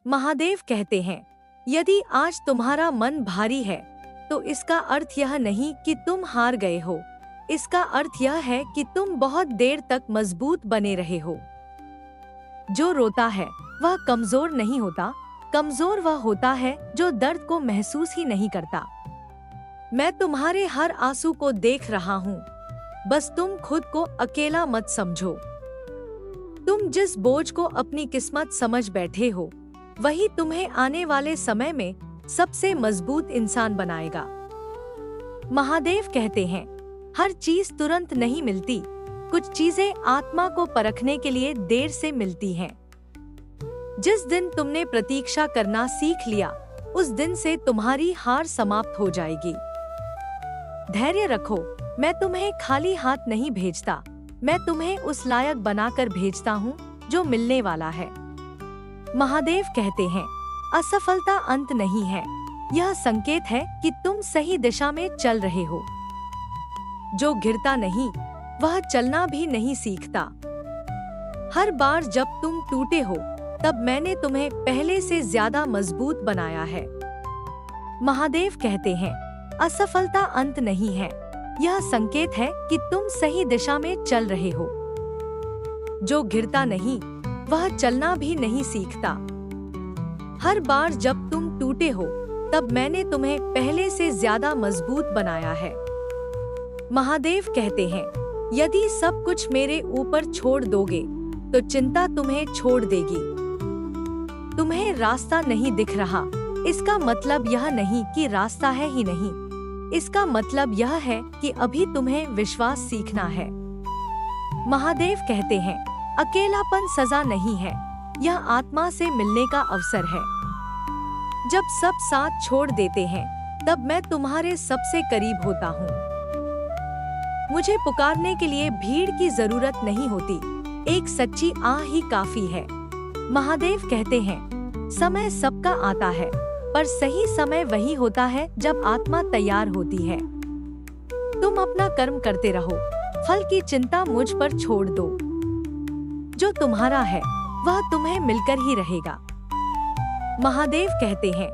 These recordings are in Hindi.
महादेव कहते हैं, यदि आज तुम्हारा मन भारी है तो इसका अर्थ यह नहीं कि तुम हार गए हो। इसका अर्थ यह है कि तुम बहुत देर तक मजबूत बने रहे हो। जो रोता है वह कमजोर नहीं होता, कमजोर वह होता है जो दर्द को महसूस ही नहीं करता। मैं तुम्हारे हर आंसू को देख रहा हूँ, बस तुम खुद को अकेला मत समझो। तुम जिस बोझ को अपनी किस्मत समझ बैठे हो, वही तुम्हें आने वाले समय में सबसे मजबूत इंसान बनाएगा। महादेव कहते हैं, हर चीज तुरंत नहीं मिलती, कुछ चीजें आत्मा को परखने के लिए देर से मिलती हैं। जिस दिन तुमने प्रतीक्षा करना सीख लिया, उस दिन से तुम्हारी हार समाप्त हो जाएगी। धैर्य रखो, मैं तुम्हें खाली हाथ नहीं भेजता, मैं तुम्हें उस लायक बनाकर भेजता हूँ जो मिलने वाला है। महादेव कहते हैं, असफलता अंत नहीं है, यह संकेत है कि तुम सही दिशा में चल रहे हो। जो गिरता नहीं, वह चलना भी नहीं सीखता। हर बार जब तुम टूटे हो, तब मैंने तुम्हें पहले से ज्यादा मजबूत बनाया है। महादेव कहते हैं, असफलता अंत नहीं है, यह संकेत है कि तुम सही दिशा में चल रहे हो। जो गिरता नहीं, वह चलना भी नहीं सीखता। हर बार जब तुम टूटे हो, तब मैंने तुम्हें पहले से ज्यादा मजबूत बनाया है। महादेव कहते हैं, यदि सब कुछ मेरे ऊपर छोड़ दोगे, तो चिंता तुम्हें छोड़ देगी। तुम्हें रास्ता नहीं दिख रहा, इसका मतलब यह नहीं कि रास्ता है ही नहीं। इसका मतलब यह है कि अभी तुम्हें विश्वास सीखना है। महादेव कहते हैं, अकेलापन सजा नहीं है, यह आत्मा से मिलने का अवसर है। जब सब साथ छोड़ देते हैं, तब मैं तुम्हारे सबसे करीब होता हूँ। मुझे पुकारने के लिए भीड़ की जरूरत नहीं होती, एक सच्ची आह ही काफी है। महादेव कहते हैं, समय सबका आता है, पर सही समय वही होता है जब आत्मा तैयार होती है। तुम अपना कर्म करते रहो, फल की चिंता मुझ पर छोड़ दो। जो तुम्हारा है वह तुम्हें मिलकर ही रहेगा। महादेव कहते हैं,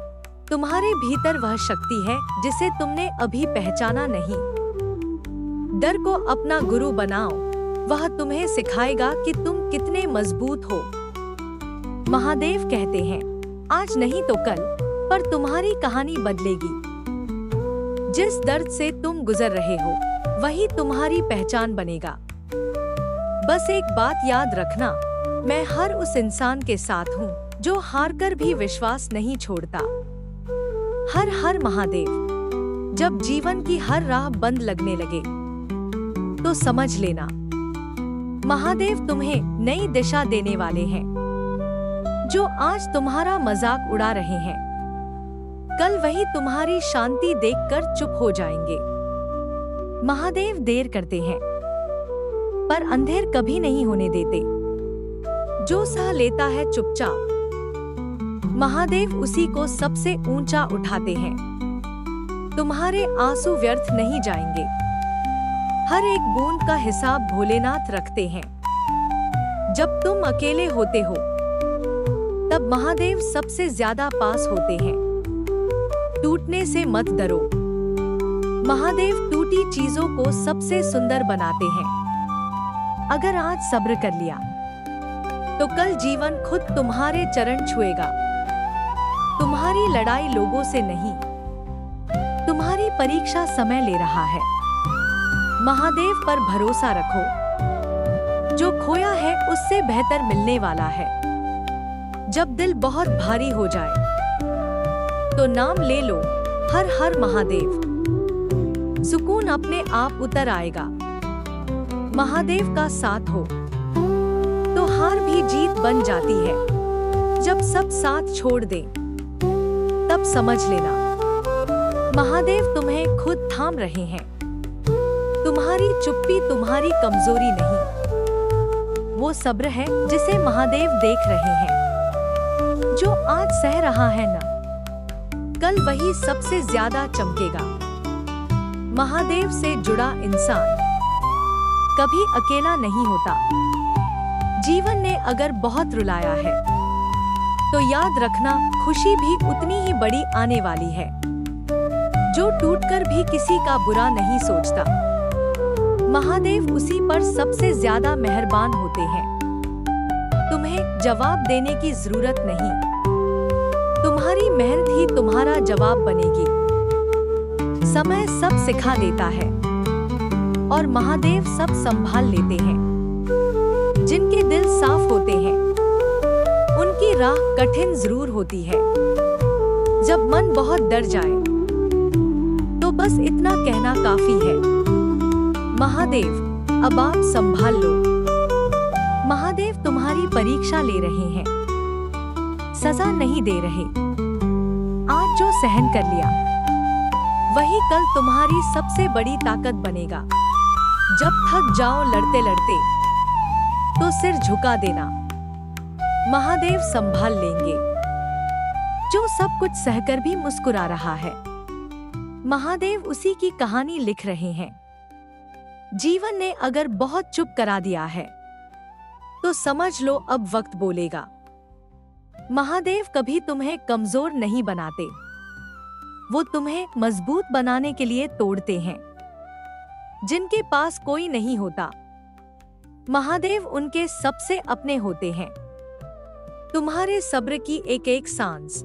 तुम्हारे भीतर वह शक्ति है जिसे तुमने अभी पहचाना नहीं। डर को अपना गुरु बनाओ, वह तुम्हें सिखाएगा कि तुम कितने मजबूत हो। महादेव कहते हैं, आज नहीं तो कल, पर तुम्हारी कहानी बदलेगी। जिस दर्द से तुम गुजर रहे हो, वही तुम्हारी पहचान बनेगा। बस एक बात याद रखना, मैं हर उस इंसान के साथ हूँ जो हारकर भी विश्वास नहीं छोड़ता। हर हर महादेव। जब जीवन की हर राह बंद लगने लगे, तो समझ लेना, महादेव तुम्हें नई दिशा देने वाले हैं। जो आज तुम्हारा मजाक उड़ा रहे हैं, कल वही तुम्हारी शांति देखकर चुप हो जाएंगे। महादेव देर करते हैं, पर अंधेर कभी नहीं होने देते। जो सह लेता है चुपचाप, महादेव उसी को सबसे ऊंचा उठाते हैं। तुम्हारे आंसू व्यर्थ नहीं जाएंगे, हर एक बूंद का हिसाब भोलेनाथ रखते हैं। जब तुम अकेले होते हो, तब महादेव सबसे ज्यादा पास होते हैं। टूटने से मत डरो, महादेव टूटी चीजों को सबसे सुंदर बनाते हैं। अगर आज सब्र कर लिया, तो कल जीवन खुद तुम्हारे चरण छुएगा। तुम्हारी लड़ाई लोगों से नहीं, तुम्हारी परीक्षा समय ले रहा है। महादेव पर भरोसा रखो, जो खोया है उससे बेहतर मिलने वाला है। जब दिल बहुत भारी हो जाए, तो नाम ले लो, हर हर महादेव। सुकून अपने आप उतर आएगा। महादेव का साथ हो, तो हार भी जीत बन जाती है। जब सब साथ छोड़ दे, तब समझ लेना, महादेव तुम्हें खुद थाम रहे हैं। तुम्हारी चुप्पी तुम्हारी कमजोरी नहीं, वो सब्र है जिसे महादेव देख रहे हैं। जो आज सह रहा है ना, कल वही सबसे ज्यादा चमकेगा। महादेव से जुड़ा इंसान कभी अकेला नहीं होता। जीवन ने अगर बहुत रुलाया है, तो याद रखना, खुशी भी उतनी ही बड़ी आने वाली है। जो टूटकर भी किसी का बुरा नहीं सोचता, महादेव उसी पर सबसे ज्यादा मेहरबान होते हैं। तुम्हें जवाब देने की जरूरत नहीं, तुम्हारी मेहनत ही तुम्हारा जवाब बनेगी। समय सब सिखा देता है और महादेव सब संभाल लेते हैं। जिनके दिल साफ होते हैं उनकी राह कठिन जरूर होती है। जब मन बहुत डर जाए तो बस इतना कहना काफी है, महादेव अब आप संभाल लो। महादेव तुम्हारी परीक्षा ले रहे हैं, सजा नहीं दे रहे। आज जो सहन कर लिया वही कल तुम्हारी सबसे बड़ी ताकत बनेगा। जब थक जाओ लड़ते लड़ते तो सिर झुका देना, महादेव संभाल लेंगे। जो सब कुछ सहकर भी मुस्कुरा रहा है, महादेव उसी की कहानी लिख रहे हैं। जीवन ने अगर बहुत चुप करा दिया है तो समझ लो अब वक्त बोलेगा। महादेव कभी तुम्हें कमजोर नहीं बनाते, वो तुम्हें मजबूत बनाने के लिए तोड़ते हैं। जिनके पास कोई नहीं होता, महादेव उनके सबसे अपने होते हैं। तुम्हारे सब्र की एक एक सांस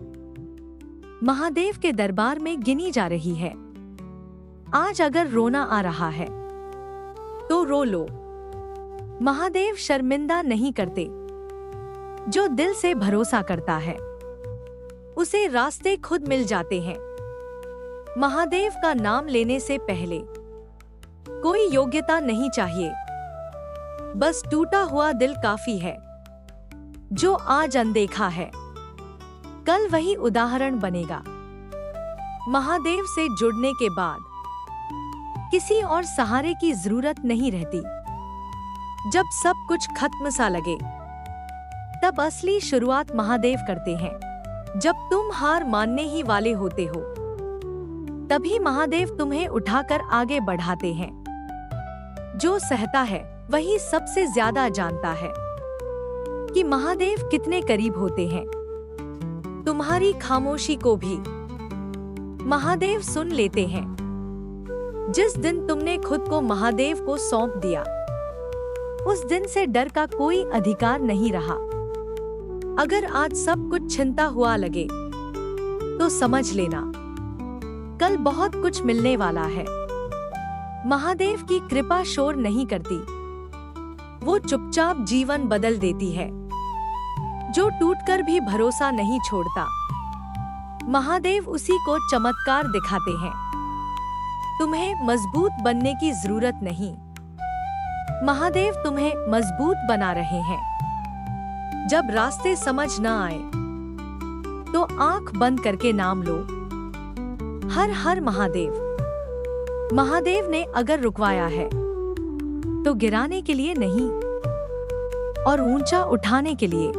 महादेव के दरबार में गिनी जा रही है। आज अगर रोना आ रहा है तो रो लो, महादेव शर्मिंदा नहीं करते। जो दिल से भरोसा करता है उसे रास्ते खुद मिल जाते हैं। महादेव का नाम लेने से पहले कोई योग्यता नहीं चाहिए, बस टूटा हुआ दिल काफी है। जो आज अनदेखा है कल वही उदाहरण बनेगा। महादेव से जुड़ने के बाद किसी और सहारे की जरूरत नहीं रहती। जब सब कुछ खत्म सा लगे तब असली शुरुआत महादेव करते हैं। जब तुम हार मानने ही वाले होते हो तभी महादेव तुम्हें उठाकर आगे बढ़ाते हैं। जो सहता है वही सबसे ज्यादा जानता है कि महादेव कितने करीब होते हैं। तुम्हारी खामोशी को भी महादेव सुन लेते हैं। जिस दिन तुमने खुद को महादेव को सौंप दिया, उस दिन से डर का कोई अधिकार नहीं रहा। अगर आज सब कुछ छिनता हुआ लगे तो समझ लेना कल बहुत कुछ मिलने वाला है। महादेव की कृपा शोर नहीं करती, वो चुपचाप जीवन बदल देती है। जो टूटकर भी भरोसा नहीं छोड़ता, महादेव उसी को चमत्कार दिखाते हैं। तुम्हें मजबूत बनने की जरूरत नहीं, महादेव तुम्हें मजबूत बना रहे हैं। जब रास्ते समझ न आए तो आंख बंद करके नाम लो, हर हर महादेव। महादेव ने अगर रुकवाया है तो गिराने के लिए नहीं और ऊंचा उठाने के लिए।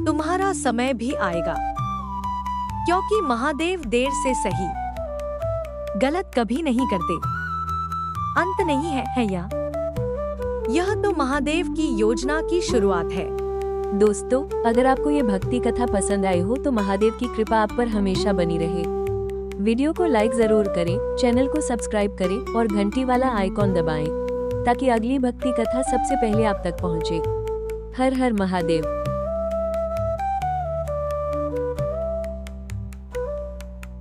तुम्हारा समय भी आएगा, क्योंकि महादेव देर से सही गलत कभी नहीं करते। अंत नहीं है यह तो महादेव की योजना की शुरुआत है। दोस्तों, अगर आपको ये भक्ति कथा पसंद आई हो तो महादेव की कृपा आप पर हमेशा बनी रहे। वीडियो को लाइक जरूर करें, चैनल को सब्सक्राइब करें और घंटी वाला आइकॉन दबाएं ताकि अगली भक्ति कथा सबसे पहले आप तक पहुंचे। हर हर महादेव।